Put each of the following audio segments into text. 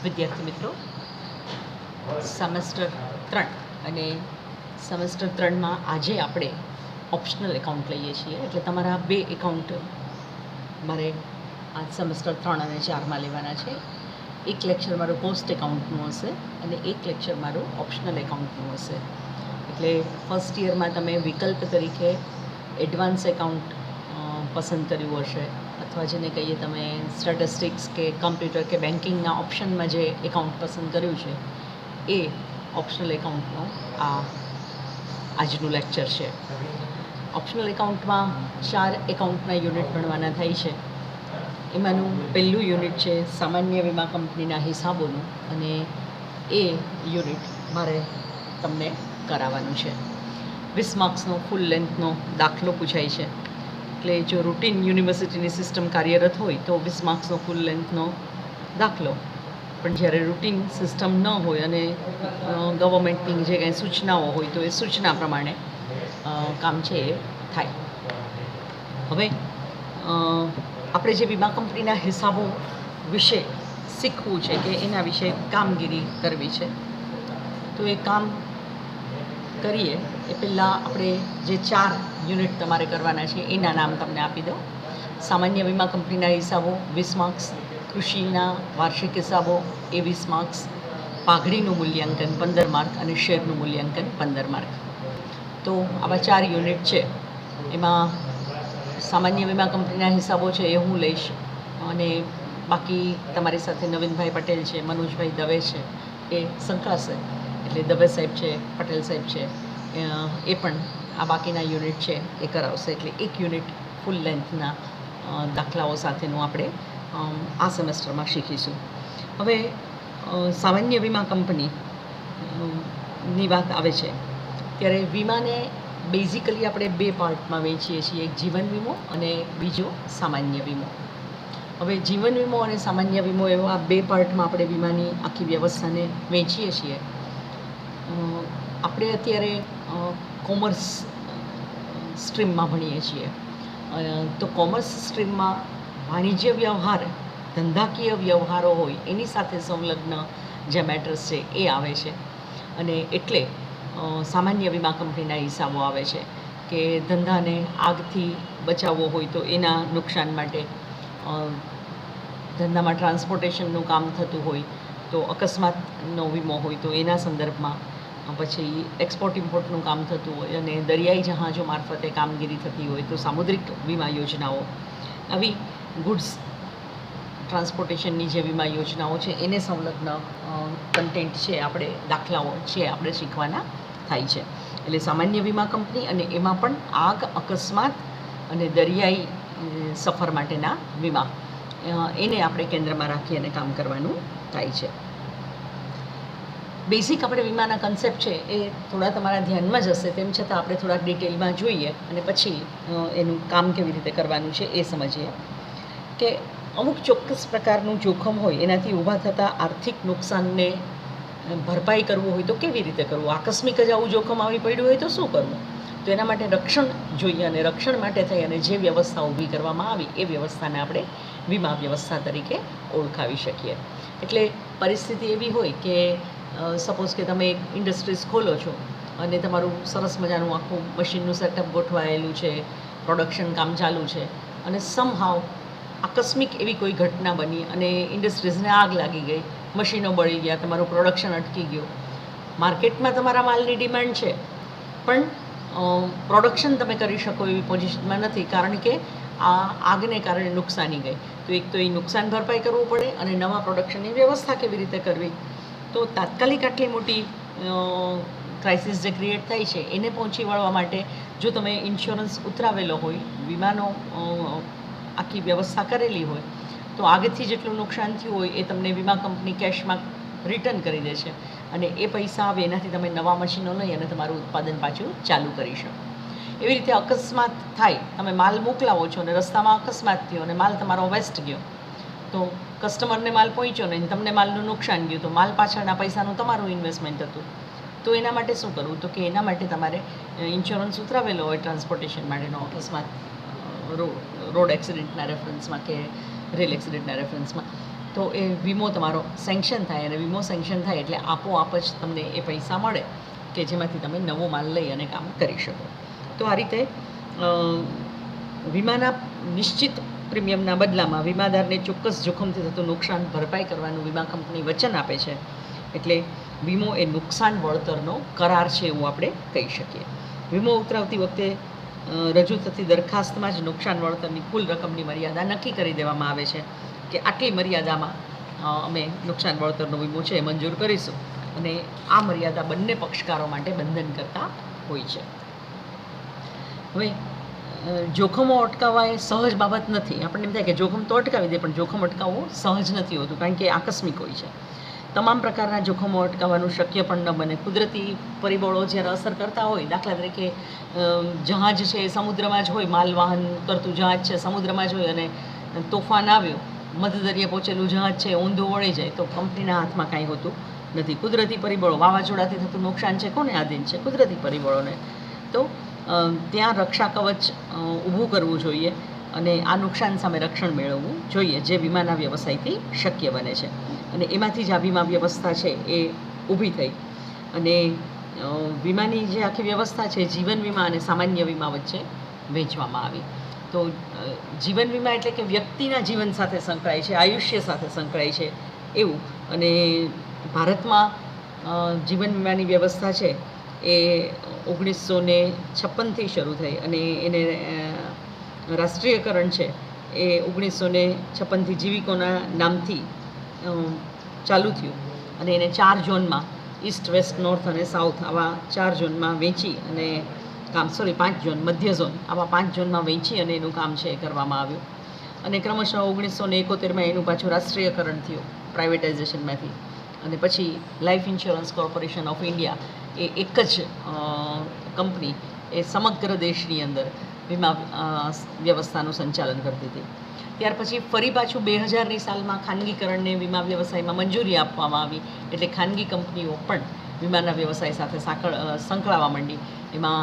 વિદ્યાર્થી મિત્રો, સેમેસ્ટર 3 અને સેમેસ્ટર 3માં આજે આપણે ઓપ્શનલ એકાઉન્ટ લઈએ છીએ. એટલે તમારા 2 એકાઉન્ટ મારે આ સેમેસ્ટર 3 અને 4માં લેવાના છે. એક લેક્ચર મારું પોસ્ટ એકાઉન્ટનું હશે અને એક લેક્ચર મારું ઓપ્શનલ એકાઉન્ટનું હશે. એટલે ફર્સ્ટ યરમાં તમે વિકલ્પ તરીકે એડવાન્સ એકાઉન્ટ પસંદ કર્યું હશે, અથવા જેને કહીએ તમે સ્ટેટિસ્ટિક્સ કે કમ્પ્યુટર કે બેન્કિંગના ઓપ્શનમાં જે એકાઉન્ટ પસંદ કર્યું છે એ ઓપ્શનલ એકાઉન્ટનો આજનું લેક્ચર છે. ઓપ્શનલ એકાઉન્ટમાં 4 એકાઉન્ટના યુનિટ ભણવાના થાય છે. એમાંનું પહેલું યુનિટ છે સામાન્ય વીમા કંપનીના હિસાબોનું, અને એ યુનિટ મારે તમને કરાવવાનું છે. 20 માર્ક્સનો ફૂલ લેન્થનો દાખલો પૂછાય છે. એટલે જો રૂટીન યુનિવર્સિટીની સિસ્ટમ કાર્યરત હોય તો 20 માર્ક્સનો ફૂલ લેન્થનો દાખલો, પણ જ્યારે રૂટીન સિસ્ટમ ન હોય અને ગવર્મેન્ટની જે કંઈ સૂચનાઓ હોય તો એ સૂચના પ્રમાણે કામ છે એ થાય. હવે આપણે જે વીમા કંપનીના હિસાબો વિશે શીખવું છે કે એના વિશે કામગીરી કરવી છે, તો એ કામ કરીએ એ પહેલાં આપણે જે 4 યુનિટ તમારે કરવાના છે એના નામ તમને આપી દો. સામાન્ય વીમા કંપનીના હિસાબો 20 માર્ક્સ, કૃષિના વાર્ષિક હિસાબો એ 20 માર્ક્સ, પાઘડીનું મૂલ્યાંકન 15 માર્ક અને શેરનું મૂલ્યાંકન 15 માર્ક. તો આવા 4 યુનિટ છે. એમાં સામાન્ય વીમા કંપનીના હિસાબો છે એ હું લઈશ, અને બાકી તમારી સાથે નવીનભાઈ પટેલ છે, મનોજભાઈ દવે છે, એ સંકળાશે. એટલે દવે સાહેબ છે, પટેલ સાહેબ છે, એ પણ આ બાકીના યુનિટ છે એ કરાવશે. એટલે એક યુનિટ ફૂલ લેન્થના દાખલાઓ સાથેનું આપણે આ સેમેસ્ટરમાં શીખીશું. હવે સામાન્ય વીમા કંપનીની વાત આવે છે ત્યારે વીમાને બેઝિકલી આપણે 2 પાર્ટમાં વહેંચીએ છીએ. એક જીવન વીમો અને બીજો સામાન્ય વીમો. હવે જીવન વીમો અને સામાન્ય વીમો એવા 2 પાર્ટમાં આપણે વીમાની આખી વ્યવસ્થાને વહેંચીએ છીએ. આપણે અત્યારે કોમર્સ સ્ટ્રીમમાં ભણીએ છીએ, તો કોમર્સ સ્ટ્રીમમાં વાણિજ્ય વ્યવહાર, ધંધાકીય વ્યવહારો હોય એની સાથે સંલગ્ન જે મેટર્સ છે એ આવે છે. અને એટલે સામાન્ય વીમા કંપનીના હિસાબો આવે છે કે ધંધાને આગથી બચાવવો હોય તો એના નુકસાન માટે, ધંધામાં ટ્રાન્સપોર્ટેશનનું કામ થતું હોય તો અકસ્માતનો વીમો હોય તો એના સંદર્ભમાં, પછી એક્સપોર્ટ ઇમ્પોર્ટનું કામ થતું હોય અને દરિયાઈ જહાજો મારફતે કામગીરી થતી હોય તો સામુદ્રિક વીમા યોજનાઓ, આવી ગુડ્સ ટ્રાન્સપોર્ટેશનની જે વીમા યોજનાઓ છે એને સંલગ્ન કન્ટેન્ટ છે, આપણે દાખલાઓ છે આપણે શીખવાના થાય છે. એટલે સામાન્ય વીમા કંપની અને એમાં પણ આગ, અકસ્માત અને દરિયાઈ સફર માટેના વીમા, એને આપણે કેન્દ્રમાં રાખી અને કામ કરવાનું થાય છે. બેઝિક આપણે વીમાના કન્સેપ્ટ છે એ થોડા તમારા ધ્યાનમાં જ હશે, તેમ છતાં આપણે થોડાક ડિટેલમાં જોઈએ અને પછી એનું કામ કેવી રીતે કરવાનું છે એ સમજીએ. કે અમુક ચોક્કસ પ્રકારનું જોખમ હોય એનાથી ઊભા થતા આર્થિક નુકસાનને ભરપાઈ કરવું હોય તો કેવી રીતે કરવું, આકસ્મિક જ આવું જોખમ આવી પડ્યું હોય તો શું કરવું, તો એના માટે રક્ષણ જોઈએ. અને રક્ષણ માટે થઈ અને જે વ્યવસ્થા ઊભી કરવામાં આવી એ વ્યવસ્થાને આપણે વીમા વ્યવસ્થા તરીકે ઓળખાવી શકીએ. એટલે પરિસ્થિતિ એવી હોય કે સપોઝ કે તમે એક ઇન્ડસ્ટ્રીઝ ખોલો છો અને તમારું સરસ મજાનું આખું મશીનનું સેટઅપ ગોઠવાયેલું છે, પ્રોડક્શન કામ ચાલુ છે, અને સમહાવ આકસ્મિક એવી કોઈ ઘટના બની અને ઇન્ડસ્ટ્રીઝને આગ લાગી ગઈ, મશીનો બળી ગયા, તમારું પ્રોડક્શન અટકી ગયું. માર્કેટમાં તમારા માલની ડિમાન્ડ છે પણ પ્રોડક્શન તમે કરી શકો એવી પોઝિશનમાં નથી, કારણ કે આ આગને કારણે નુકસાની ગઈ. તો એક તો એ નુકસાન ભરપાઈ કરવું પડે અને નવા પ્રોડક્શનની વ્યવસ્થા કેવી રીતે કરવી. તો તાત્કાલિક આટલી મોટી ક્રાઇસિસ જે ક્રિએટ થાય છે એને પહોંચી વળવા માટે જો તમે ઇન્સ્યોરન્સ ઉતરાવેલો હોય, વીમાનો આખી વ્યવસ્થા કરેલી હોય, તો આગળથી જેટલું નુકસાન થયું હોય એ તમને વીમા કંપની કેશમાં રિટર્ન કરી દે છે, અને એ પૈસા આવે એનાથી તમે નવા મશીનો લઈ અને તમારું ઉત્પાદન પાછું ચાલુ કરી શકો. એવી રીતે અકસ્માત થાય, તમે માલ મોકલાવો છો અને રસ્તામાં અકસ્માત થયો અને માલ તમારો વેસ્ટ ગયો, તો કસ્ટમરને માલ પહોંચ્યો નહીં, તમને માલનું નુકસાન ગયું, તો માલ પાછળના પૈસાનું તમારું ઇન્વેસ્ટમેન્ટ હતું. તો એના માટે શું કરવું, તો કે એના માટે તમારે ઇન્સ્યોરન્સ ઉતરાવેલો હોય ટ્રાન્સપોર્ટેશન માટેનો, અકસ્માત રોડ એક્સિડન્ટના રેફરન્સમાં કે રેલ એક્સિડન્ટના રેફરન્સમાં, તો એ વીમો તમારો સેન્કશન થાય, અને વીમો સેન્કશન થાય એટલે આપોઆપ જ તમને એ પૈસા મળે કે જેમાંથી તમે નવો માલ લઈ અને કામ કરી શકો. તો આ રીતે વીમાના નિશ્ચિત પ્રીમિયમના બદલામાં વીમાદારને ચોક્કસ જોખમથી થતું નુકસાન ભરપાઈ કરવાનું વીમા કંપની વચન આપે છે. એટલે વીમો એ નુકસાન વળતરનો કરાર છે એવું આપણે કહી શકીએ. વીમો ઉતરાવતી વખતે રજૂ થતી દરખાસ્તમાં જ નુકસાન વળતરની કુલ રકમની મર્યાદા નક્કી કરી દેવામાં આવે છે કે આટલી મર્યાદામાં અમે નુકસાન વળતરનો વીમો છે એ મંજૂર કરીશું, અને આ મર્યાદા બંને પક્ષકારો માટે બંધન કરતા હોય છે. હવે જોખમો અટકાવવા એ સહજ બાબત નથી. આપણને એમ થાય કે જોખમ તો અટકાવી દે, પણ જોખમ અટકાવવું સહજ નથી હોતું, કારણ કે આકસ્મિક હોય છે. તમામ પ્રકારના જોખમો અટકાવવાનું શક્ય પણ ન બને. કુદરતી પરિબળો જ્યારે અસર કરતા હોય, દાખલા તરીકે જહાજ છે સમુદ્રમાં જ હોય, માલવાહન કરતું જહાજ છે સમુદ્રમાં જ હોય, અને તોફાન આવ્યું, મધદરિયે પહોંચેલું જહાજ છે ઊંધું વળી જાય, તો કંપનીના હાથમાં કાંઈ હોતું નથી. કુદરતી પરિબળો, વાવાઝોડાથી થતું નુકસાન છે કોને આધીન છે? કુદરતી પરિબળોને. તો ત્યાં રક્ષા કવચ ઊભું કરવું જોઈએ, અને આ નુકસાન સામે રક્ષણ મેળવવું જોઈએ, જે વીમાના વ્યવસાયથી શક્ય બને છે. અને એમાંથી જ આ વીમા વ્યવસ્થા છે એ ઊભી થઈ, અને વીમાની જે આખી વ્યવસ્થા છે જીવન વીમા અને સામાન્ય વીમા વચ્ચે વહેંચવામાં આવી. તો જીવન વીમા એટલે કે વ્યક્તિના જીવન સાથે સંકળાય છે, આયુષ્ય સાથે સંકળાય છે એવું. અને ભારતમાં જીવન વીમાની વ્યવસ્થા છે એ 1956થી શરૂ થઈ, અને એને રાષ્ટ્રીયકરણ છે એ 1956થી જીવિકોના નામથી ચાલુ થયું, અને એને 4 ઝોનમાં, ઈસ્ટ, વેસ્ટ, નોર્થ અને સાઉથ, આવા 4 ઝોનમાં વહેંચી અને 5 ઝોન, મધ્ય ઝોન, આવા 5 ઝોનમાં વહેંચી અને એનું કામ છે એ કરવામાં આવ્યું. અને ક્રમશઃ 1971માં એનું પાછું રાષ્ટ્રીયકરણ થયું પ્રાઇવેટાઇઝેશનમાંથી, અને પછી life insurance corporation of India એ એક જ કંપની એ સમગ્ર દેશની અંદર વીમા વ્યવસ્થાનું સંચાલન કરતી હતી. ત્યાર પછી ફરી પાછું 2000ની સાલમાં ખાનગીકરણને વીમા વ્યવસાયમાં મંજૂરી આપવામાં આવી, એટલે ખાનગી કંપનીઓ પણ વીમાના વ્યવસાય સાથે સંકળાવા માંડી. એમાં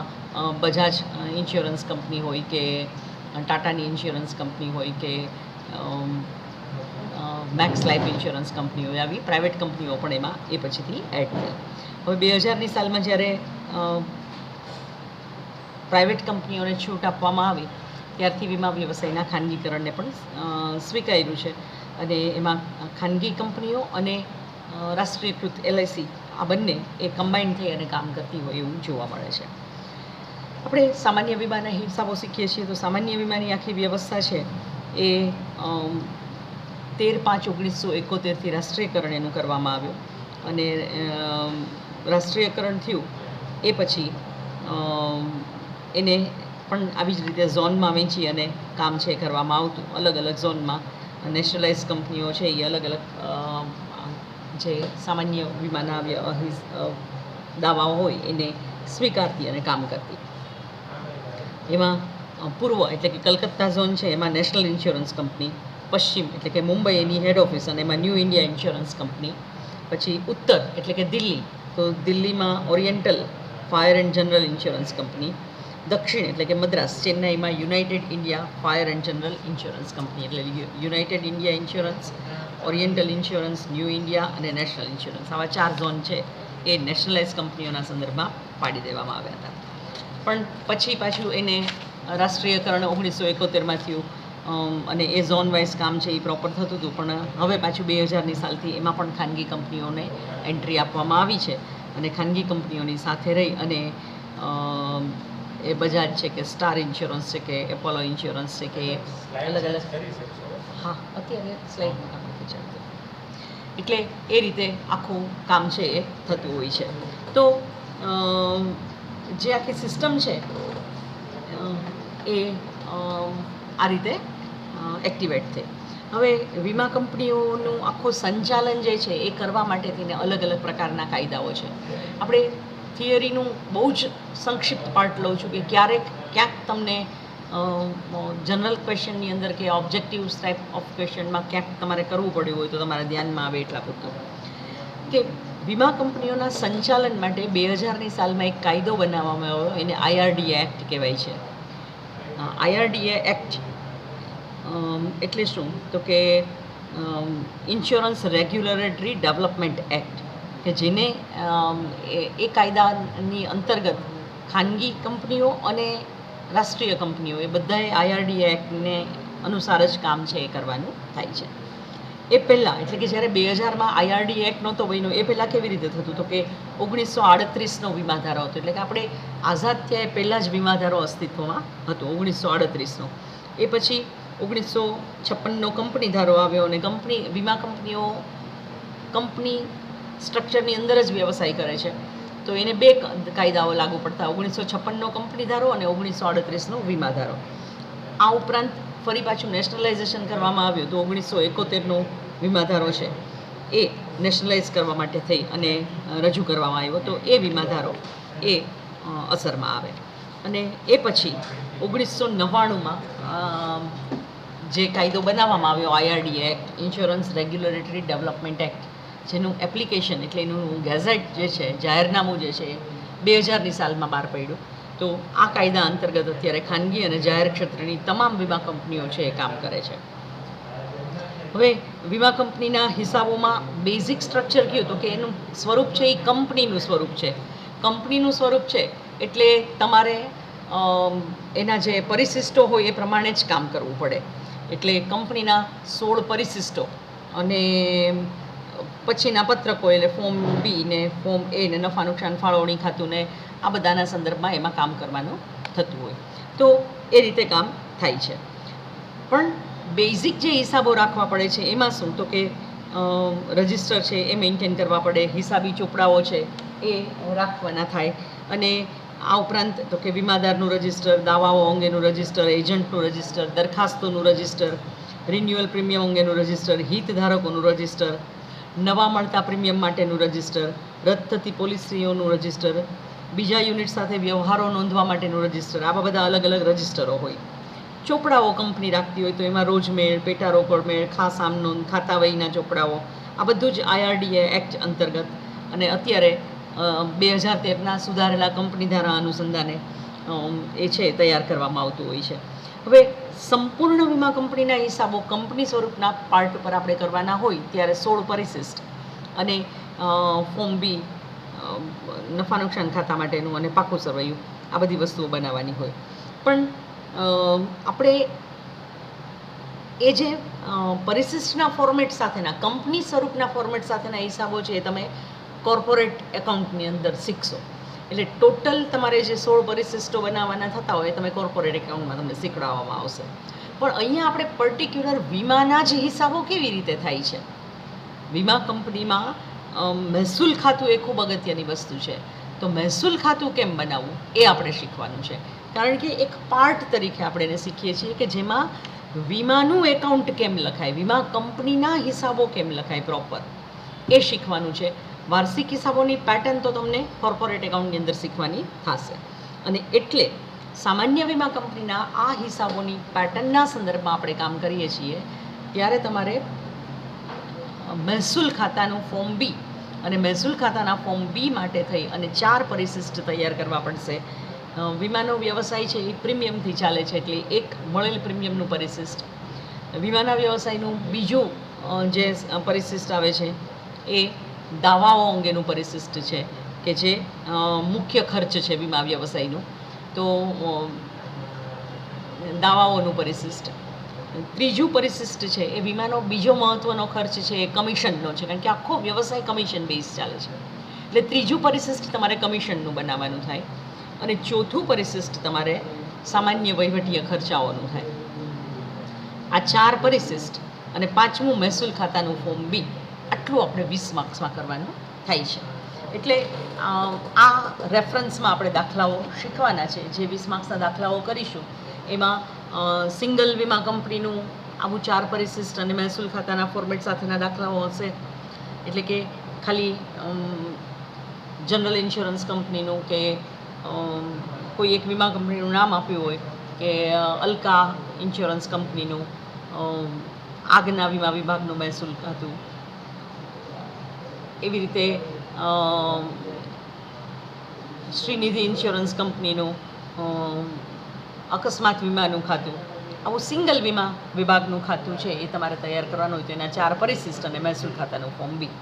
બજાજ ઇન્સ્યોરન્સ કંપની હોય કે ટાટાની ઇન્સ્યોરન્સ કંપની હોય કે મેક્સ લાઈફ ઇન્સ્યોરન્સ કંપની હોય, આવી પ્રાઇવેટ કંપનીઓ પણ એમાં એ પછીથી એડ થઈ. હવે 2000ની સાલમાં જ્યારે પ્રાઇવેટ કંપનીઓને છૂટ આપવામાં આવી, ત્યારથી વીમા વ્યવસાયના ખાનગીકરણને પણ સ્વીકાર્યું છે, અને એમાં ખાનગી કંપનીઓ અને રાષ્ટ્રીયકૃત LIC આ બંને એ કમ્બાઇન થઈ અને કામ કરતી હોય એવું જોવા મળે છે. આપણે સામાન્ય વીમાના હિસાબો શીખીએ છીએ. તો સામાન્ય વીમાની આખી વ્યવસ્થા છે એ 13/5/1971થી રાષ્ટ્રીયકરણ એનું કરવામાં આવ્યું, અને રાષ્ટ્રીયકરણ થયું એ પછી એને પણ આવી જ રીતે ઝોનમાં વહેંચી અને કામ છે કરવામાં આવતું. અલગ અલગ ઝોનમાં નેશનલાઇઝ કંપનીઓ છે એ અલગ અલગ જે સામાન્ય વીમાના દાવાઓ હોય એને સ્વીકારતી અને કામ કરતી. એમાં પૂર્વ એટલે કે કલકત્તા ઝોન છે, એમાં નેશનલ ઇન્સ્યોરન્સ કંપની. પશ્ચિમ એટલે કે મુંબઈ એની હેડ ઓફિસ, અને એમાં ન્યૂ ઇન્ડિયા ઇન્સ્યોરન્સ કંપની. પછી ઉત્તર એટલે કે દિલ્હી, તો દિલ્હીમાં oriental fire and general insurance company. દક્ષિણ એટલે કે મદ્રાસ, ચેન્નાઈમાં united India fire and general insurance company. એટલે united India insurance, oriental insurance, new India અને નેશનલ ઇન્સ્યોરન્સ, આવા 4 ઝોન છે એ નેશનલાઇઝ કંપનીઓના સંદર્ભમાં પાડી દેવામાં આવ્યા હતા. પણ પછી પાછું એને રાષ્ટ્રીયકરણ 1971માં થયું, અને એ ઝોન વાઇઝ કામ છે એ પ્રોપર થતું હતું. પણ હવે પાછું 2000ની સાલથી એમાં પણ ખાનગી કંપનીઓને એન્ટ્રી આપવામાં આવી છે, અને ખાનગી કંપનીઓની સાથે રહી અને એ બજાજ છે કે સ્ટાર ઇન્સ્યોરન્સ છે કે એપોલો ઇન્સ્યોરન્સ છે કે અલગ અલગ, હા અત્યારે સ્લાઇડમાં આપણે વિચારતું, એટલે એ રીતે આખું કામ છે એ થતું હોય છે. તો જે આખી સિસ્ટમ છે એ આ રીતે એક્ટિવેટ થઈ. હવે વીમા કંપનીઓનું આખું સંચાલન જે છે એ કરવા માટે થઈને અલગ અલગ પ્રકારના કાયદાઓ છે. આપણે થિયરીનું બહુ જ સંક્ષિપ્ત પાર્ટ લઉં છું કે ક્યાંક તમને જનરલ ક્વેશ્ચનની અંદર કે ઓબ્જેક્ટિવ ટાઈપ ઓફ ક્વેશ્ચનમાં ક્યાંક તમારે કરવું પડ્યું હોય તો તમારે ધ્યાનમાં આવે એટલા પૂરતું કે વીમા કંપનીઓના સંચાલન માટે 2000ની સાલમાં એક કાયદો બનાવવામાં આવ્યો, એને IRDA એક્ટ કહેવાય છે. IRDA એક્ટ એટલે શું? તો કે ઇન્સ્યોરન્સ રેગ્યુલેટરી ડેવલપમેન્ટ એક્ટ, કે જેને એ કાયદાની અંતર્ગત ખાનગી કંપનીઓ અને રાષ્ટ્રીય કંપનીઓ એ બધાએ IRDA એક્ટને અનુસાર જ કામ છે એ કરવાનું થાય છે. એ પહેલાં એટલે કે જ્યારે 2000માં IRDA એક્ટ નહોતો બન્યો એ પહેલાં કેવી રીતે થતું હતું કે 1938નો વીમા ધારો હતો, એટલે કે આપણે આઝાદ થયા એ પહેલાં જ વીમા ધારો અસ્તિત્વમાં હતો 1938નો. એ પછી 1956નો કંપની ધારો આવ્યો અને વીમા કંપનીઓ કંપની સ્ટ્રક્ચરની અંદર જ વ્યવસાય કરે છે, તો એને બે કાયદાઓ લાગુ પડતા, 1956નો કંપની ધારો અને 1938નો વીમા ધારો. આ ઉપરાંત ફરી પાછું નેશનલાઇઝેશન કરવામાં આવ્યું તો 1971નો વીમા ધારો છે એ નેશનલાઇઝ કરવા માટે થઈ અને રજૂ કરવામાં આવ્યો, તો એ વીમા ધારો એ અસરમાં આવે. અને એ પછી 1999માં જે કાયદો બનાવવામાં આવ્યો IRDA act, insurance regulatory development act, જેનું એપ્લિકેશન એટલે એનું ગેઝેટ જે છે, જાહેરનામું જે છે 2000ની સાલમાં બહાર પડ્યું. તો આ કાયદા અંતર્ગત અત્યારે ખાનગી અને જાહેર ક્ષેત્રની તમામ વીમા કંપનીઓ છે એ કામ કરે છે. હવે વીમા કંપનીના હિસાબોમાં બેઝિક સ્ટ્રક્ચર કયું તો કે એનું સ્વરૂપ છે એ કંપનીનું સ્વરૂપ છે. કંપનીનું સ્વરૂપ છે એટલે તમારે એના જે પરિશિષ્ટો હોય એ પ્રમાણે જ કામ કરવું પડે. એટલે કંપનીના 16 પરિશિષ્ટો અને પછીના પત્રકો એટલે ફોર્મ બી ને ફોર્મ એ ને નફા નુકસાન ફાળવણી ખાતું ને આ બધાના સંદર્ભમાં એમાં કામ કરવાનું થતું હોય, તો એ રીતે કામ થાય છે. પણ બેઝિક જે હિસાબો રાખવા પડે છે એમાં શું તો કે રજિસ્ટર છે એ મેન્ટેન કરવા પડે, હિસાબી ચોપડાઓ છે એ રાખવાના થાય, અને આ ઉપરાંત તો કે વીમાદારનું રજિસ્ટર, દાવાઓ અંગેનું રજિસ્ટર, એજન્ટનું રજિસ્ટર, દરખાસ્તોનું રજિસ્ટર, રિન્યુઅલ પ્રીમિયમ અંગેનું રજિસ્ટર, હિતધારકોનું રજિસ્ટર, નવા મળતા પ્રીમિયમ માટેનું રજિસ્ટર, રદ થતી પોલિસીઓનું રજિસ્ટર, બીજા યુનિટ સાથે વ્યવહારો નોંધવા માટેનું રજિસ્ટર, આવા બધા અલગ અલગ રજિસ્ટરો હોય. ચોપડાઓ કંપની રાખતી હોય તો એમાં રોજમેળ, પેટા રોકડ મેળ, ખાસ આમ નોંધ, ખાતા વહીના ચોપડાઓ, આ બધું જ IRDA એક્ટ અંતર્ગત અને અત્યારે 2013ના સુધારેલા કંપની ધારા અનુસંધાને એ છે તૈયાર કરવામાં આવતું હોય છે. હવે સંપૂર્ણ વીમા કંપનીના હિસાબો કંપની સ્વરૂપના પાર્ટ ઉપર આપણે કરવાના હોય ત્યારે 16 પરિશિષ્ટ અને ફોર્મ બી નફા નુકસાન ખાતા માટેનું અને પાકું સરવૈયું આ બધી વસ્તુઓ બનાવવાની હોય. પણ આપણે એ જે પરિશિષ્ટના ફોર્મેટ સાથેના કંપની સ્વરૂપના ફોર્મેટ સાથેના હિસાબો છે એ તમે કોર્પોરેટ એકાઉન્ટની અંદર શીખશો. એટલે ટોટલ તમારે જે 16 પરિશિષ્ટો બનાવવાના થતા હોય એ તમે કોર્પોરેટ એકાઉન્ટમાં તમને શીખવાડવામાં આવશે. પણ અહીંયા આપણે પર્ટિક્યુલર વીમાના જ હિસાબો કેવી રીતે થાય છે, વીમા કંપનીમાં મહેસૂલ ખાતું એ ખૂબ અગત્યની વસ્તુ છે. તો મહેસૂલ ખાતું કેમ બનાવવું એ આપણે શીખવાનું છે, કારણ કે એક પાર્ટ તરીકે આપણે એને શીખીએ છીએ કે જેમાં વીમાનું એકાઉન્ટ કેમ લખાય, વીમા કંપનીના હિસાબો કેમ લખાય પ્રોપર, એ શીખવાનું છે. વાર્ષિક હિસાબોની પેટર્ન તો તમને કોર્પોરેટ એકાઉન્ટની અંદર શીખવાની થશે, અને એટલે સામાન્ય વીમા કંપનીના આ હિસાબોની પેટર્નના સંદર્ભમાં આપણે કામ કરીએ છીએ ત્યારે તમારે મહેસૂલ ખાતાનું ફોર્મ બી અને મહેસૂલ ખાતાના ફોર્મ બી માટે થઈ અને 4 પરિશિષ્ટ તૈયાર કરવા પડશે. વીમાનો વ્યવસાય છે એ પ્રીમિયમથી ચાલે છે એટલે એક મળેલ પ્રીમિયમનું પરિશિષ્ટ, વીમાના વ્યવસાયનું બીજું જે પરિશિષ્ટ આવે છે એ દાવાઓ અંગેનું પરિશિષ્ટ છે કે જે મુખ્ય ખર્ચ છે વીમા વ્યવસાયનું, તો દાવાઓનું પરિશિષ્ટ. ત્રીજું પરિશિષ્ટ છે એ વીમાનો બીજો મહત્ત્વનો ખર્ચ છે એ કમિશનનો છે, કારણ કે આખો વ્યવસાય કમિશન બેઝ ચાલે છે એટલે ત્રીજું પરિશિષ્ટ તમારે કમિશનનું બનાવવાનું થાય. અને ચોથું પરિશિષ્ટ તમારે સામાન્ય વહીવટીય ખર્ચાઓનું થાય. આ 4 પરિશિષ્ટ અને 5મું મહેસૂલ ખાતાનું ફોર્મ બી, આટલું આપણે 20 માર્ક્સમાં કરવાનું થાય છે. એટલે આ રેફરન્સમાં આપણે દાખલાઓ શીખવાના છે. જે 20 માર્ક્સના દાખલાઓ કરીશું એમાં સિંગલ વીમા કંપનીનું આવું 4 પરિશિષ્ટ અને મહેસૂલ ખાતાના ફોર્મેટ સાથેના દાખલાઓ હશે. એટલે કે ખાલી જનરલ ઇન્સ્યોરન્સ કંપનીનું કે કોઈ એક વીમા કંપનીનું નામ આપ્યું હોય કે અલ્કા ઇન્સ્યોરન્સ કંપનીનું આગના વીમા વિભાગનું મહેસૂલ ખાતું, એવી રીતે શ્રીનિધિ ઇન્સ્યોરન્સ કંપનીનું અકસ્માત વીમાનું ખાતું, આવું સિંગલ વીમા વિભાગનું ખાતું છે એ તમારે તૈયાર કરવાનું હોય તો એના 4 પરિશિષ્ટ અને મહેસૂલ ખાતાનું ફોર્મ બી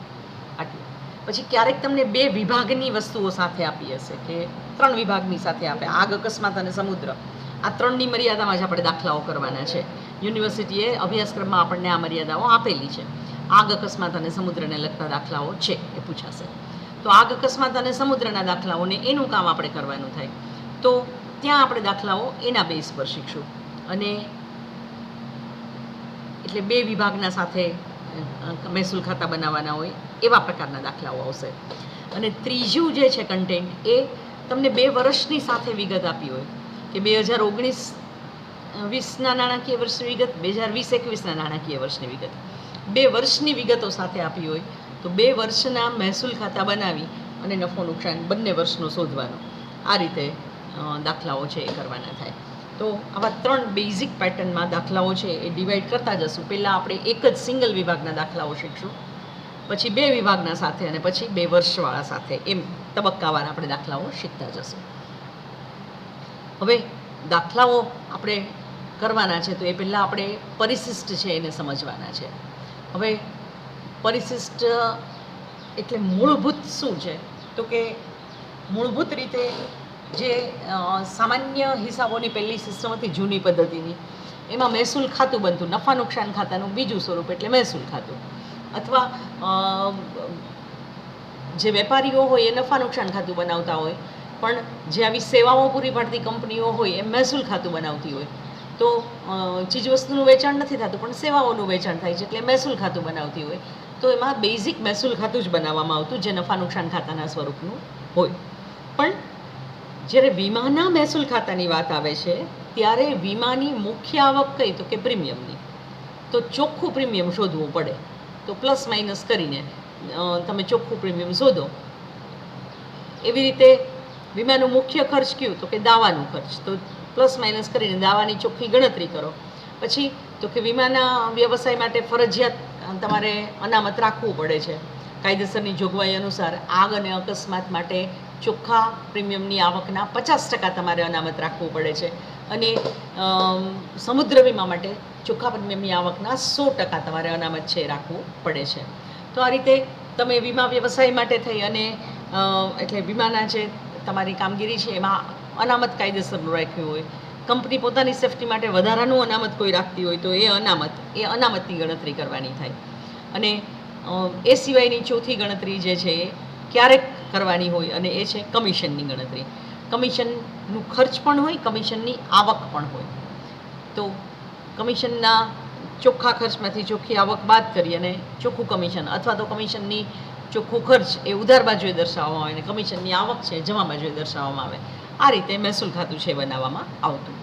આટલું. પછી ક્યારેક તમને 2 વિભાગની વસ્તુઓ સાથે આપી હશે કે 3 વિભાગની સાથે આપે, આગ, અકસ્માત અને સમુદ્ર, આ 3ની મર્યાદામાં જ આપણે દાખલાઓ કરવાના છે. યુનિવર્સિટીએ અભ્યાસક્રમમાં આપણને આ મર્યાદાઓ આપેલી છે. આગ, અકસ્માત અને સમુદ્રને લગતા દાખલાઓ છે એ પૂછાશે. તો આગ, અકસ્માત અને સમુદ્રના દાખલાઓને એનું કામ આપણે કરવાનું થાય તો ત્યાં આપણે દાખલાઓ એના બેઝ પર શીખશું. અને એટલે 2 વિભાગના સાથે મહેસૂલ ખાતા બનાવવાના હોય એવા પ્રકારના દાખલાઓ આવશે. અને ત્રીજું જે છે કન્ટેન્ટ એ તમને 2 વર્ષની સાથે વિગત આપી હોય કે 2019-20ના નાણાકીય વર્ષની વિગત, 2020-21ના નાણાકીય વર્ષની વિગત, 2 વર્ષની વિગતો સાથે આપી હોય તો 2 વર્ષના મહેસૂલ ખાતા બનાવી અને નફો નુકસાન બંને વર્ષનો શોધવાનો, આ રીતે દાખલાઓ છે એ કરવાના થાય. તો આવા 3 બેઝિક પેટર્નમાં દાખલાઓ છે એ ડિવાઈડ કરતા જશું. પહેલાં આપણે એક જ સિંગલ વિભાગના દાખલાઓ શીખશું, પછી 2 વિભાગના સાથે અને પછી 2 વર્ષવાળા સાથે, એમ તબક્કાવાર આપણે દાખલાઓ શીખતા જશું. હવે દાખલાઓ આપણે કરવાના છે તો એ પહેલાં આપણે પરિશિષ્ટ છે એને સમજવાના છે. હવે પરિશિષ્ટ એટલે મૂળભૂત શું છે તો કે મૂળભૂત રીતે જે સામાન્ય હિસાબોની પહેલી સિસ્ટમ હતી જૂની પદ્ધતિની, એમાં મહેસૂલ ખાતું બનતું, નફા નુકસાન ખાતાનું બીજું સ્વરૂપ એટલે મહેસૂલ ખાતું, અથવા જે વેપારીઓ હોય એ નફા નુકસાન ખાતું બનાવતા હોય, પણ જે આવી સેવાઓ પૂરી પાડતી કંપનીઓ હોય એ મહેસૂલ ખાતું બનાવતી હોય. તો ચીજવસ્તુનું વેચાણ નથી થતું પણ સેવાઓનું વેચાણ થાય છે એટલે મહેસૂલ ખાતું બનાવતી હોય, તો એમાં બેઝિક મહેસૂલ ખાતું જ બનાવવામાં આવતું જે નફા નુકસાન ખાતાના સ્વરૂપનું હોય. પણ જ્યારે વીમાના મહેસૂલ ખાતાની વાત આવે છે ત્યારે વીમાની મુખ્ય આવક કઈ તો કે પ્રીમિયમની. તો ચોખ્ખું પ્રીમિયમ શોધવું પડે તો પ્લસ માઇનસ કરીને તમે ચોખ્ખું પ્રીમિયમ શોધો. એવી રીતે વીમાનું મુખ્ય ખર્ચ કયું તો કે દાવાનું ખર્ચ, તો પ્લસ માઇનસ કરીને દાવાની ચોખ્ખી ગણતરી કરો. પછી તો કે વીમાના વ્યવસાય માટે ફરજિયાત તમારે અનામત રાખવું પડે છે કાયદેસરની જોગવાઈ અનુસાર. આગ અને અકસ્માત માટે ચોખ્ખા પ્રીમિયમની આવકના 50% તમારે અનામત રાખવું પડે છે, અને સમુદ્ર વીમા માટે ચોખ્ખા પ્રીમિયમની આવકના 100% તમારે અનામત છે રાખવું પડે છે. તો આ રીતે તમે વીમા વ્યવસાય માટે થઈ અને એટલે વીમાના જે તમારી કામગીરી છે એમાં અનામત કાયદેસરનું રાખ્યું હોય, કંપની પોતાની સેફટી માટે વધારાનું અનામત કોઈ રાખતી હોય તો એ અનામતની ગણતરી કરવાની થાય. અને એ સિવાયની ચોથી ગણતરી જે છે એ ક્યારેક કરવાની હોય અને એ છે કમિશનની ગણતરી. કમિશનનું ખર્ચ પણ હોય, કમિશનની આવક પણ હોય. તો કમિશનના ચોખ્ખા ખર્ચમાંથી ચોખ્ખી આવક બાદ કરી અને ચોખ્ખું કમિશન, અથવા તો કમિશનની ચોખ્ખું ખર્ચ એ ઉધાર બાજુએ દર્શાવવામાં આવે અને કમિશનની આવક છે જમા બાજુએ દર્શાવવામાં આવે. આ રીતે મહેસૂલ ખાતું છે બનાવવામાં આવતું.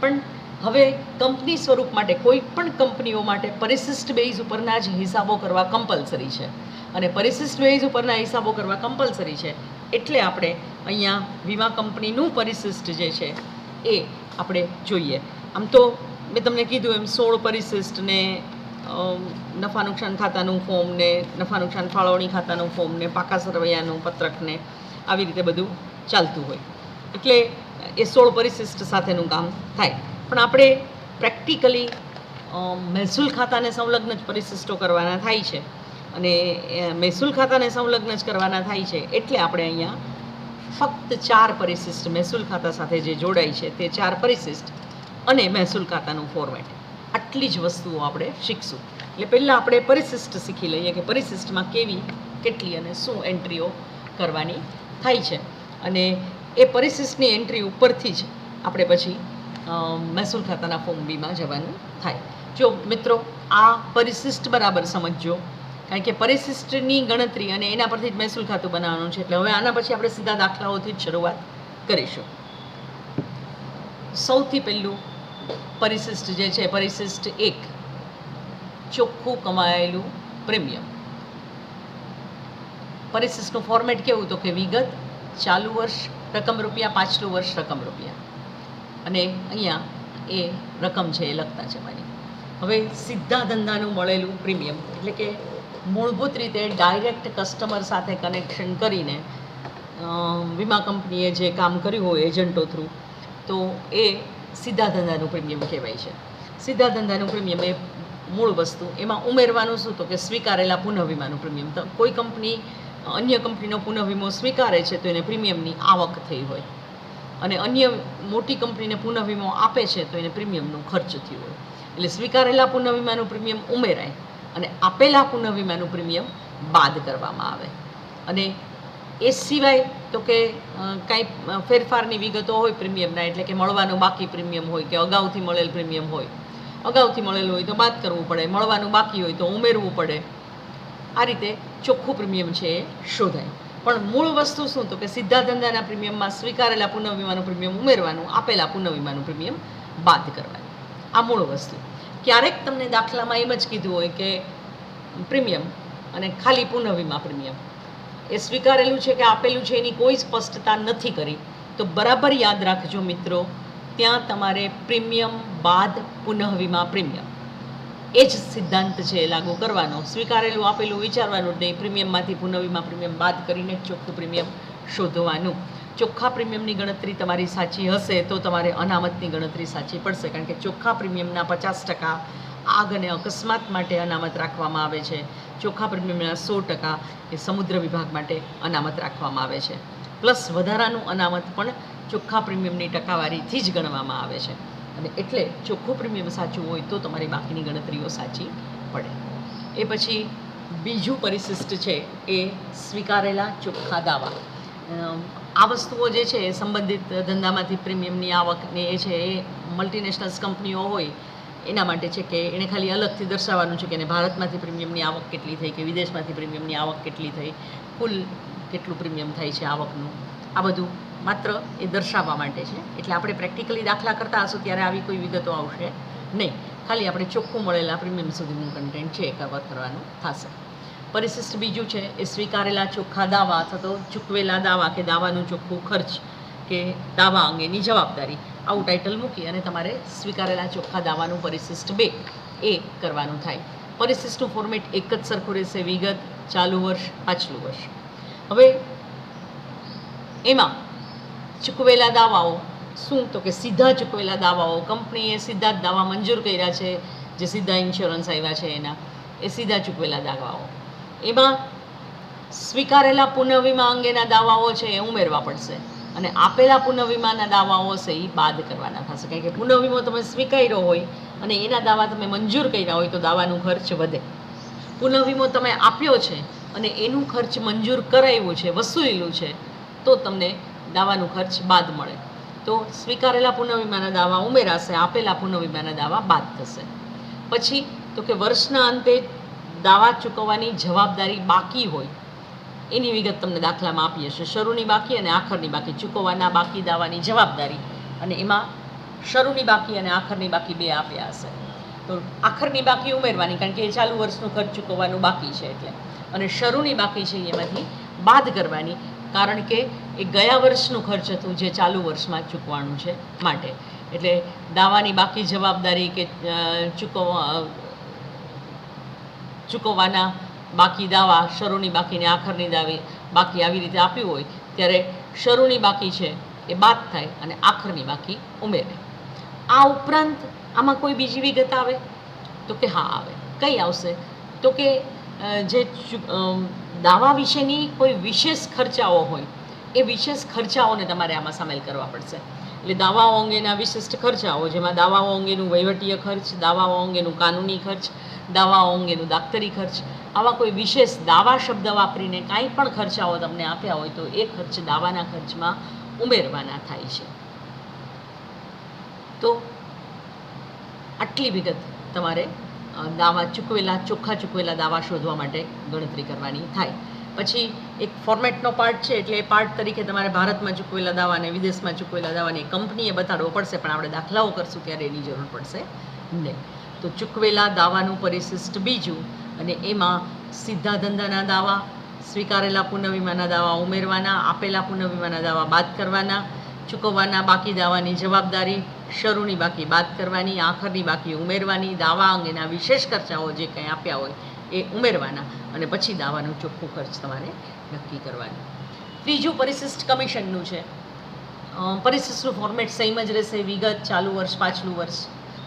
પણ હવે કંપની સ્વરૂપ માટે કોઈ પણ કંપનીઓ માટે પરિશિષ્ટ બેઝ ઉપરના જ હિસાબો કરવા કમ્પલસરી છે, અને પરિશિષ્ટ બેઝ ઉપરના હિસાબો કરવા કમ્પલસરી છે એટલે આપણે અહીંયા વીમા કંપનીનું પરિશિષ્ટ જે છે એ આપણે જોઈએ. આમ તો મેં તમને કીધું એમ 16 પરિશિષ્ટ ને નફા નુકસાન ખાતાનું ફોર્મ ને નફા નુકસાન ફાળવણી ખાતાનું ફોર્મ ને પાકા સરવૈયાનું પત્રક ને આવી રીતે બધું ચાલતું હોય, એટલે એ 16 પરિશિષ્ટ સાથેનું કામ થાય. પણ આપણે પ્રેક્ટિકલી મહેસૂલ ખાતાને સંલગ્ન જ પરિશિષ્ટો કરવાના થાય છે, અને મહેસૂલ ખાતાને સંલગ્ન જ કરવાના થાય છે એટલે આપણે અહીંયા ફક્ત 4 પરિશિષ્ટ મહેસૂલ ખાતા સાથે જે જોડાય છે તે 4 પરિશિષ્ટ અને મહેસૂલ ખાતાનું ફોર્મેટ, આટલી જ વસ્તુઓ આપણે શીખશું. એટલે પહેલાં આપણે પરિશિષ્ટ શીખી લઈએ કે પરિશિષ્ટમાં કેવી, કેટલી અને શું એન્ટ્રીઓ કરવાની થાય છે, અને એ પરિશિષ્ટની એન્ટ્રી ઉપરથી જ આપણે પછી મહેસૂલ ખાતાના ફોર્મ બીમાં જવાનું થાય. જો મિત્રો આ પરિશિષ્ટ બરાબર સમજજો, કારણ કે પરિશિષ્ટની ગણતરી અને એના પરથી જ મહેસૂલ ખાતું બનાવવાનું છે. એટલે હવે આના પછી આપણે સીધા દાખલાઓથી જ શરૂઆત કરીશું. સૌથી પહેલું પરિશિષ્ટ જે છે, પરિશિષ્ટ 1, ચોખ્ખું કમાયેલું પ્રીમિયમ. પરિશિષ્ટનું ફોર્મેટ કેવું તો કે વિગત, ચાલુ વર્ષ રકમ રૂપિયા, પાછલું વર્ષ રકમ રૂપિયા, અને અહીંયા એ રકમ છે એ લખતા જવાની. હવે સીધા ધંધાનું મળેલું પ્રીમિયમ એટલે કે મૂળભૂત રીતે ડાયરેક્ટ કસ્ટમર સાથે કનેક્શન કરીને વીમા કંપનીએ જે કામ કર્યું હોય એજન્ટો થ્રુ, તો એ સીધા ધંધાનું પ્રીમિયમ કહેવાય છે. સીધા ધંધાનું પ્રીમિયમ એ મૂળ વસ્તુ, એમાં ઉમેરવાનું શું તો કે સ્વીકારેલા પુનઃવીમાનું પ્રીમિયમ. તો કોઈ કંપની અન્ય કંપનીનો પુનઃવીમો સ્વીકારે છે તો એને પ્રીમિયમની આવક થઈ હોય, અને અન્ય મોટી કંપનીને પુનઃવીમો આપે છે તો એને પ્રીમિયમનું ખર્ચ થયું હોય. એટલે સ્વીકારેલા પુનઃવીમાનું પ્રીમિયમ ઉમેરાય અને આપેલા પુનઃવીમાનું પ્રીમિયમ બાદ કરવામાં આવે. અને એ સિવાય તો કે કાંઈ ફેરફારની વિગતો હોય પ્રીમિયમના, એટલે કે મળવાનું બાકી પ્રીમિયમ હોય કે અગાઉથી મળેલ પ્રીમિયમ હોય, અગાઉથી મળેલું હોય તો બાદ કરવું પડે, મળવાનું બાકી હોય તો ઉમેરવું પડે. આ રીતે ચોખ્ખું પ્રીમિયમ છે એ શોધાય. પણ મૂળ વસ્તુ શું તો કે સીધા ધંધાના પ્રીમિયમમાં સ્વીકારેલા પુનઃવીમાનું પ્રીમિયમ ઉમેરવાનું, આપેલા પુનઃવીમાનું પ્રીમિયમ બાદ કરવાનું. આ મૂળ વસ્તુ. ક્યારેક તમને દાખલામાં એમ જ કીધું હોય કે પ્રીમિયમ અને ખાલી પુનઃવીમા પ્રીમિયમ એ સ્વીકારેલું છે કે આપેલું છે એની કોઈ સ્પષ્ટતા નથી કરી, તો બરાબર યાદ રાખજો મિત્રો, ત્યાં તમારે પ્રીમિયમ બાદ પુનઃવીમા પ્રીમિયમ એ જ સિદ્ધાંત છે લાગુ કરવાનો. સ્વીકારેલું આપેલું વિચારવાનું જ નહીં, પ્રીમિયમમાંથી પુનઃવીમા પ્રીમિયમ બાદ કરીને જ ચોખ્ખું પ્રીમિયમ શોધવાનું. ચોખ્ખા પ્રીમિયમની ગણતરી તમારી સાચી હશે તો તમારે અનામતની ગણતરી સાચી પડશે, કારણ કે ચોખ્ખા પ્રીમિયમના 50% આગ અને અકસ્માત માટે અનામત રાખવામાં આવે છે. ચોખ્ખા પ્રીમિયમના 100% એ સમુદ્ર વિભાગ માટે અનામત રાખવામાં આવે છે. પ્લસ વધારાનું અનામત પણ ચોખ્ખા પ્રીમિયમની ટકાવારીથી જ ગણવામાં આવે છે. અને એટલે ચોખ્ખું પ્રીમિયમ સાચું હોય તો તમારી બાકીની ગણતરીઓ સાચી પડે. એ પછી બીજું પરિશિષ્ટ છે એ સ્વીકારેલા ચોખ્ખા દાવા. આ વસ્તુઓ જે છે એ સંબંધિત ધંધામાંથી પ્રીમિયમની આવકને એ છે એ મલ્ટીનેશનલ્સ કંપનીઓ હોય એના માટે છે કે એણે ખાલી અલગથી દર્શાવવાનું છે કે એને ભારતમાંથી પ્રીમિયમની આવક કેટલી થઈ કે વિદેશમાંથી પ્રીમિયમની આવક કેટલી થઈ, કુલ કેટલું પ્રીમિયમ થાય છે આવકનું, આ બધું માત્ર એ દર્શાવવા માટે છે. એટલે આપણે પ્રેક્ટિકલી દાખલા કરતા હશું ત્યારે આવી કોઈ વિગતો આવશે નહીં, ખાલી આપણે ચોખ્ખું મળેલા પ્રીમિયમ સુધીનું કન્ટેન્ટ છે એ કવર કરવાનું થશે. પરિશિષ્ટ બીજું છે એ સ્વીકારેલા ચોખ્ખા દાવા અથવા તો ચૂકવેલા દાવા કે દાવાનું ચોખ્ખું ખર્ચ કે દાવા અંગેની જવાબદારી, આવું ટાઇટલ મૂકી અને તમારે સ્વીકારેલા ચોખ્ખા દાવાનું પરિશિષ્ટ 2 એ કરવાનું થાય. પરિશિષ્ટનું ફોર્મેટ એક જ સરખું રહેશે, વિગત, ચાલુ વર્ષ, પાછલું વર્ષ. હવે એમાં ચૂકવેલા દાવાઓ શું તો કે સીધા ચૂકવેલા દાવાઓ, કંપનીએ સીધા જ દાવા મંજૂર કર્યા છે, જે સીધા ઇન્સ્યોરન્સ આવ્યા છે એના, એ સીધા ચૂકવેલા દાવાઓ. એમાં સ્વીકારેલા પુનઃવીમા અંગેના દાવાઓ છે એ ઉમેરવા પડશે અને આપેલા પુનઃવીમાના દાવાઓ છે એ બાદ કરવાના થશે. કારણ કે પુનઃવીમો તમે સ્વીકાર્યો હોય અને એના દાવા તમે મંજૂર કર્યા હોય તો દાવાનું ખર્ચ વધે. પુનઃવીમો તમે આપ્યો છે અને એનું ખર્ચ મંજૂર કરાવ્યું છે, વસૂલેલું છે, તો તમને દાવાનું ખર્ચ બાદ મળે. તો સ્વીકારેલા પુનઃવીમાના દાવા ઉમેરાશે, આપેલા પુનઃવીમાના દાવા બાદ થશે. પછી તો કે વર્ષના અંતે દાવા ચૂકવવાની જવાબદારી બાકી હોય એની વિગત તમને દાખલામાં આપી હશે. શરૂની બાકી અને આખરની બાકી, ચૂકવવાના બાકી દાવાની જવાબદારી, અને એમાં શરૂની બાકી અને આખરની બાકી 2 આપ્યા હશે. તો આખરની બાકી ઉમેરવાની, કારણ કે એ ચાલુ વર્ષનું ખર્ચ ચૂકવવાનું બાકી છે એટલે, અને શરૂની બાકી છે એમાંથી બાદ કરવાની, કારણ કે એ ગયા વર્ષનું ખર્ચ હતું જે ચાલુ વર્ષમાં ચૂકવાનું છે માટે. એટલે દાવાની બાકી જવાબદારી કે ચૂકવવાના બાકી દાવા, શરૂની બાકીને આખરની બાકી આવી રીતે આપ્યું હોય ત્યારે શરૂની બાકી છે એ બાદ થાય અને આખરની બાકી ઉમેરે. આ ઉપરાંત આમાં કોઈ બીજી વિગત આવે તો કે હા આવે. કઈ આવશે તો કે જે દાવા વિશેની કોઈ વિશેષ ખર્ચાઓ હોય એ વિશેષ ખર્ચાઓને તમારે આમાં સામેલ કરવા પડશે. એટલે દાવાઓ અંગેના વિશિષ્ટ ખર્ચાઓ, જેમાં દાવાઓ અંગેનું વહીવટીય ખર્ચ, દાવાઓ અંગેનું કાનૂની ખર્ચ, દાવાઓ અંગેનું દાક્તરી ખર્ચ, આવા કોઈ વિશેષ દાવા શબ્દ વાપરીને કાંઈ પણ ખર્ચાઓ તમને આપ્યા હોય તો એ ખર્ચ દાવાના ખર્ચમાં ઉમેરવાના થાય છે. તો આટલી વિગત તમારે દાવા ચોખ્ખા ચૂકવેલા દાવા શોધવા માટે ગણતરી કરવાની થાય. પછી એક ફોર્મેટનો પાર્ટ છે, એટલે એ પાર્ટ તરીકે તમારે ભારતમાં ચૂકવેલા દાવા અને વિદેશમાં ચૂકવેલા દાવાને કંપનીએ બતાડવો પડશે, પણ આપણે દાખલાઓ કરશું ત્યારે એની જરૂર પડશે નહીં. તો ચૂકવેલા દાવાનું પરિશિષ્ટ બીજું, અને એમાં સીધા ધંધાના દાવા, સ્વીકારેલા પુનઃવીમાના દાવા ઉમેરવાના, આપેલા પુનઃવીમાના દાવા બાદ કરવાના, ચૂકવવાના બાકી દાવાની જવાબદારી, શરૂની બાકી બાદ કરવાની, આખરની બાકી ઉમેરવાની, દાવા અંગેના વિશેષ ખર્ચાઓ જે કંઈ આપ્યા હોય એ ઉમેરવાના, અને પછી દાવાનું ચોખ્ખું ખર્ચ તમારે નક્કી કરવાનું. ત્રીજું પરિશિષ્ટ કમિશનનું છે. પરિશિષ્ટનું ફોર્મેટ સેમ જ રહેશે, વિગત, ચાલુ વર્ષ, પાછલું વર્ષ.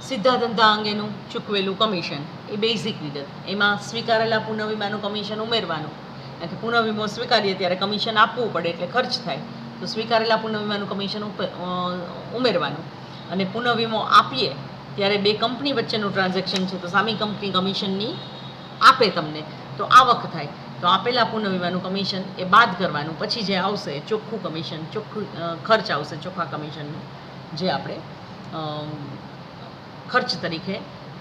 સીધા ધંધા અંગેનું ચૂકવેલું કમિશન એ બેઝિક વિગત. એમાં સ્વીકારેલા પુનઃવીમાનું કમિશન ઉમેરવાનું, કારણ કે પુનઃવીમો સ્વીકારીએ ત્યારે કમિશન આપવું પડે એટલે ખર્ચ થાય, તો સ્વીકારેલા પુનઃવીમાનું કમિશન ઉમેરવાનું. અને પુનઃવીમો આપીએ ત્યારે બે કંપની વચ્ચેનું ટ્રાન્ઝેક્શન છે, તો સામી કંપની કમિશનની આપે તમને, તો આવક થાય. તો આપેલા પુનઃવીમાનું કમિશન એ બાદ કરવાનું. પછી જે આવશે ચોખ્ખું કમિશન, ચોખ્ખું ખર્ચ આવશે ચોખ્ખા કમિશનનું, જે આપણે ખર્ચ તરીકે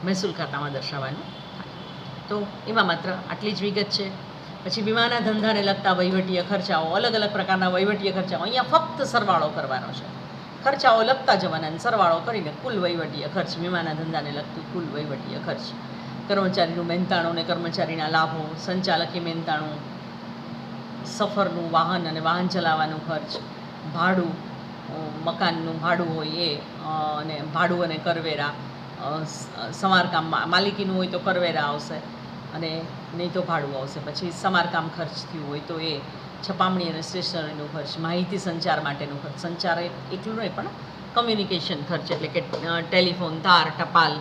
મહેસૂલ ખાતામાં દર્શાવવાનું થાય. તો એમાં માત્ર આટલી જ વિગત છે. પછી વીમાના ધંધાને લગતા વહીવટીય ખર્ચાઓ, અલગ અલગ પ્રકારના વહીવટીય ખર્ચાઓ, અહીંયા ફક્ત સરવાળો કરવાનો છે. ખર્ચાઓ લગતા જવાના સરવાળો કરીને કુલ વહીવટીય ખર્ચ, વીમાના ધંધાને લગતું કુલ વહીવટીય ખર્ચ, કર્મચારીનું મહેનતાણું અને કર્મચારીના લાભો, સંચાલકી મહેનતાણું, સફરનું વાહન અને વાહન ચલાવવાનું ખર્ચ, ભાડું, મકાનનું ભાડું હોય એ, અને ભાડું અને કરવેરા, સમારકામ માલિકીનું હોય તો કરવેરા આવશે અને નહીં તો ભાડું આવશે. પછી સમારકામ ખર્ચ થયું હોય તો એ, છપામણી અને સ્ટેશનરીનું ખર્ચ, માહિતી સંચાર માટેનું ખર્ચ, સંચાર એટલું નહીં પણ કમ્યુનિકેશન ખર્ચ એટલે કે ટેલિફોન, તાર, ટપાલ,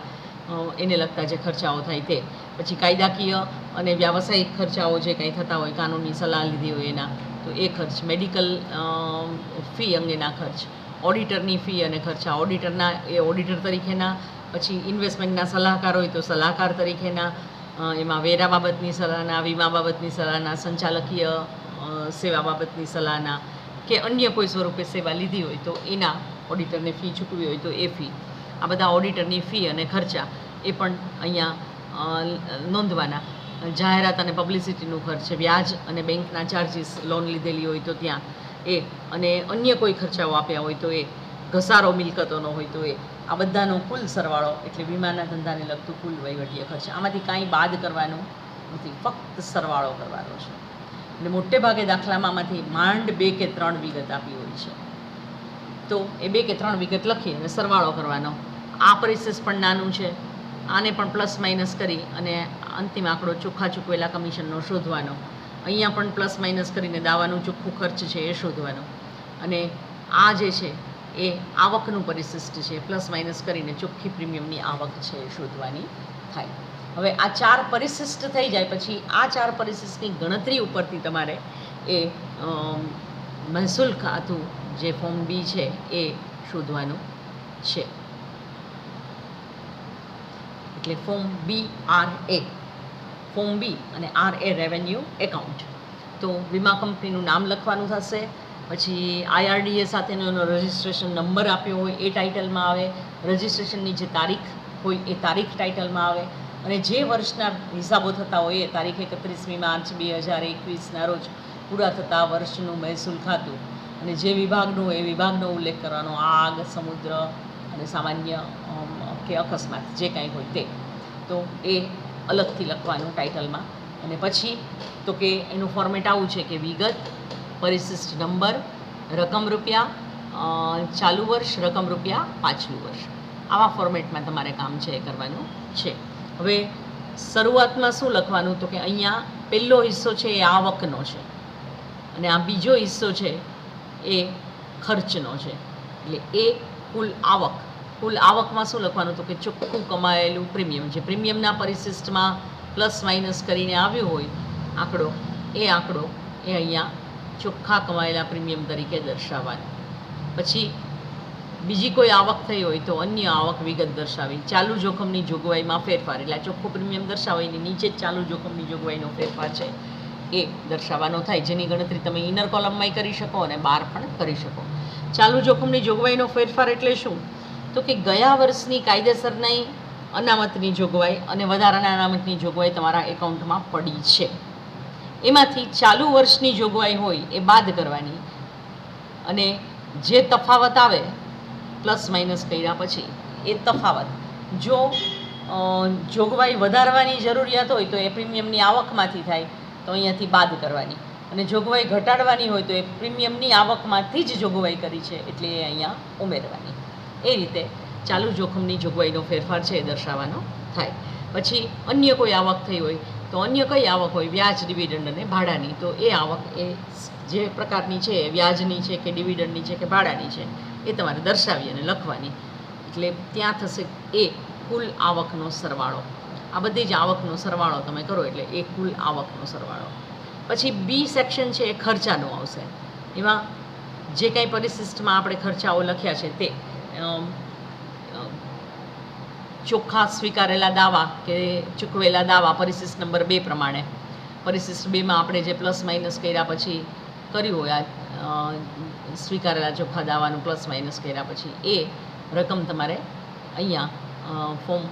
એને લગતા જે ખર્ચાઓ થાય તે. પછી કાયદાકીય અને વ્યાવસાયિક ખર્ચાઓ જે કંઈ થતા હોય, કાનૂની સલાહ લીધી હોય એના, તો એ ખર્ચ, મેડિકલ ફી અંગેના ખર્ચ, ઓડિટરની ફી અને ખર્ચા, ઓડિટરના એ ઓડિટર તરીકેના, પછી ઇન્વેસ્ટમેન્ટના સલાહકાર હોય તો સલાહકાર તરીકેના, એમાં વેરા બાબતની સલાહના, વીમા બાબતની સલાહના, સંચાલકીય સેવા બાબતની સલાહના, કે અન્ય કોઈ સ્વરૂપે સેવા લીધી હોય તો એના ઓડિટરને ફી ચૂકવી હોય તો એ ફી. આ બધા ઓડિટરની ફી અને ખર્ચા એ પણ અહીંયા નોંધવાના. જાહેરાત અને પબ્લિસિટીનું ખર્ચ, વ્યાજ અને બેંકના ચાર્જીસ, લોન લીધેલી હોય તો ત્યાં એ, અને અન્ય કોઈ ખર્ચાઓ આપ્યા હોય તો એ, ઘસારો મિલકતોનો હોય તો એ, આ બધાનો કુલ સરવાળો એટલે વીમાના ધંધાને લગતું કુલ વહીવટીય ખર્ચ. આમાંથી કાંઈ બાદ કરવાનું નથી, ફક્ત સરવાળો કરવાનો છે. એટલે મોટે ભાગે દાખલામાં આમાંથી માંડ 2 કે 3 વિગત આપી હોય છે, તો એ 2 કે 3 વિગત લખી અને સરવાળો કરવાનો. આ પરિશેષ પણ નાનું છે, આને પણ પ્લસ માઇનસ કરી અને અંતિમ આંકડો ચોખ્ખા ચૂકવેલા કમિશનનો શોધવાનો. અહીંયા પણ પ્લસ માઇનસ કરીને દાવાનું ચોખ્ખું ખર્ચ છે એ શોધવાનો. અને આ જે છે એ આવકનું પરિશિષ્ટ છે, પ્લસ માઇનસ કરીને ચોખ્ખી પ્રીમિયમની આવક છે એ શોધવાની થાય. હવે આ 4 પરિશિષ્ટ થઈ જાય પછી આ 4 પરિશિષ્ટની ગણતરી ઉપરથી તમારે એ મહેસૂલ ખાતું જે ફોર્મ બી છે એ શોધવાનું છે. એટલે ફોર્મ BRA, ફોર્મ બી અને RA રેવન્યુ એકાઉન્ટ. તો વીમા કંપનીનું નામ લખવાનું થશે, પછી IRDA સાથેનો એનો રજિસ્ટ્રેશન નંબર આપ્યો હોય એ ટાઇટલમાં આવે, રજિસ્ટ્રેશનની જે તારીખ હોય એ તારીખ ટાઇટલમાં આવે, અને જે વર્ષના હિસાબો થતા હોય એ તારીખ 31મી માર્ચ 2021ના રોજ પૂરા થતા વર્ષનું મહેસૂલ ખાતું, અને જે વિભાગનું એ વિભાગનો ઉલ્લેખ કરવાનો, આગ, સમુદ્ર અને સામાન્ય કે અકસ્માત જે કાંઈ હોય તે, તો એ અલગથી લખવાનું ટાઇટલમાં. અને પછી તો કે એનું ફોર્મેટ આવું છે કે વિગત, પરિશિષ્ટ નંબર, રકમ રૂપિયા, ચાલુ વર્ષ, રકમ રૂપિયા, પાછલું વર્ષ, આવા ફોર્મેટમાં તમારે કામ છે એ કરવાનું છે. હવે શરૂઆતમાં શું લખવાનું, તો કે અહીંયા પહેલો હિસ્સો છે એ આવકનો છે અને આ બીજો હિસ્સો છે એ ખર્ચનો છે. એટલે એ કુલ આવક, કુલ આવકમાં શું લખવાનું, તો કે ચોખ્ખું કમાયેલું પ્રીમિયમ, જે પ્રીમિયમના પરિશિષ્ટમાં પ્લસ માઇનસ કરીને આવ્યું હોય આંકડો, એ આંકડો એ અહીંયા ચોખ્ખા કમાયેલા પ્રીમિયમ તરીકે દર્શાવવાનું. પછી બીજી કોઈ આવક થઈ હોય તો અન્ય આવક વિગત દર્શાવી. ચાલુ જોખમની જોગવાઈમાં ફેરફાર, એટલે આ ચોખ્ખું પ્રીમિયમ દર્શાવાયની નીચે જ ચાલુ જોખમની જોગવાઈનો ફેરફાર છે એ દર્શાવવાનો થાય, જેની ગણતરી તમે ઇનર કોલમમાંય કરી શકો અને બહાર પણ કરી શકો. ચાલુ જોખમની જોગવાઈનો ફેરફાર એટલે શું, તો કે ગયા વર્ષની કાયદેસરની અનામતની જોગવાઈ અને વધારાના અનામતની જોગવાઈ તમારા એકાઉન્ટમાં પડી છે, એમાંથી ચાલુ વર્ષની જોગવાઈ હોય એ બાદ કરવાની, અને જે તફાવત આવે પ્લસ માઇનસ કર્યા પછી એ તફાવત, જો જોગવાઈ વધારવાની જરૂરિયાત હોય તો એ પ્રીમિયમની આવકમાંથી થાય તો અહીંયાથી બાદ કરવાની, અને જોગવાઈ ઘટાડવાની હોય તો એ પ્રીમિયમની આવકમાંથી જ જોગવાઈ કરી છે એટલે એ અહીંયા ઉમેરવાની. એ રીતે ચાલુ જોખમની જોગવાઈનો ફેરફાર છે એ દર્શાવવાનો થાય. પછી અન્ય કોઈ આવક થઈ હોય તો અન્ય કઈ આવક હોય, વ્યાજ, ડિવિડન્ડ અને ભાડાની, તો એ આવક એ જે પ્રકારની છે, વ્યાજની છે કે ડિવિડન્ડની છે કે ભાડાની છે, એ તમારે દર્શાવી અને લખવાની. એટલે ત્યાં થશે એ કુલ આવકનો સરવાળો. આ બધી જ આવકનો સરવાળો તમે કરો એટલે એ કુલ આવકનો સરવાળો. પછી બી સેક્શન છે એ ખર્ચાનું આવશે. એમાં જે કાંઈ પરિશિષ્ટમાં આપણે ખર્ચાઓ લખ્યા છે તે ચોખ્ખા સ્વીકારેલા દાવા કે ચૂકવેલા દાવા પરિશિષ્ટ નંબર 2 પ્રમાણે. પરિશિષ્ટ 2માં આપણે જે પ્લસ માઇનસ કર્યા પછી કર્યું હોય સ્વીકારેલા ચોખ્ખા દાવાનું પ્લસ માઇનસ કર્યા પછી એ રકમ તમારે અહીંયા ફોર્મ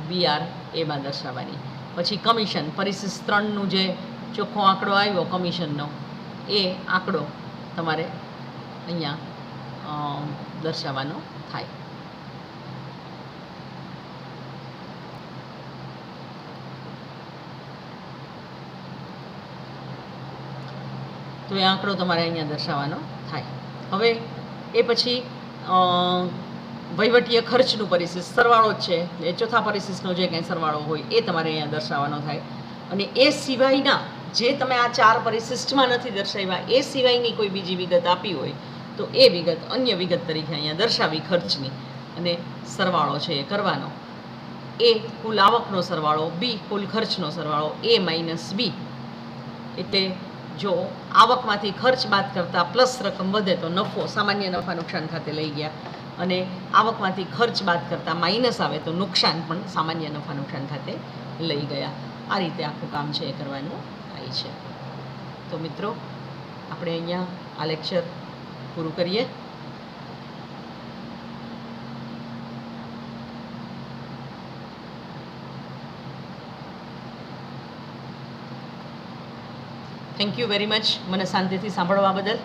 BR એમાં દર્શાવવાની. પછી કમિશન પરિશિષ્ટ 3નું જે ચોખ્ખો આંકડો આવ્યો કમિશનનો એ આંકડો તમારે અહીંયા દર્શાવવાનો થાય. તો એ આંકડો તમારે અહીંયા દર્શાવવાનો થાય. હવે એ પછી વહીવટીય ખર્ચનું પરિશિષ્ટ સરવાળો જ છે એ ચોથા પરિશિષ્ટનો જે કંઈ સરવાળો હોય એ તમારે અહીંયા દર્શાવવાનો થાય. અને એ સિવાયના જે તમે આ 4 પરિશિષ્ટમાં નથી દર્શાવ્યા એ સિવાયની કોઈ બીજી વિગત આપી હોય તો એ વિગત અન્ય વિગત તરીકે અહીંયા દર્શાવી ખર્ચની અને સરવાળો છે એ કરવાનો. એ કુલ આવકનો સરવાળો, બી કુલ ખર્ચનો સરવાળો, એ માઇનસ બી. એટલે જો આવકમાંથી ખર્ચ બાદ કરતાં પ્લસ રકમ વધે તો નફો સામાન્ય નફા નુકસાન ખાતે લઈ ગયા, અને આવકમાંથી ખર્ચ બાદ કરતાં માઇનસ આવે તો નુકસાન પણ સામાન્ય નફા નુકસાન ખાતે લઈ ગયા. આ રીતે આખું કામ છે એ કરવાનું થાય છે. તો મિત્રો આપણે અહીંયા આ લેક્ચર પૂરું કરીએ. થેન્ક યુ વેરી મચ મને શાંતિથી સાંભળવા બદલ.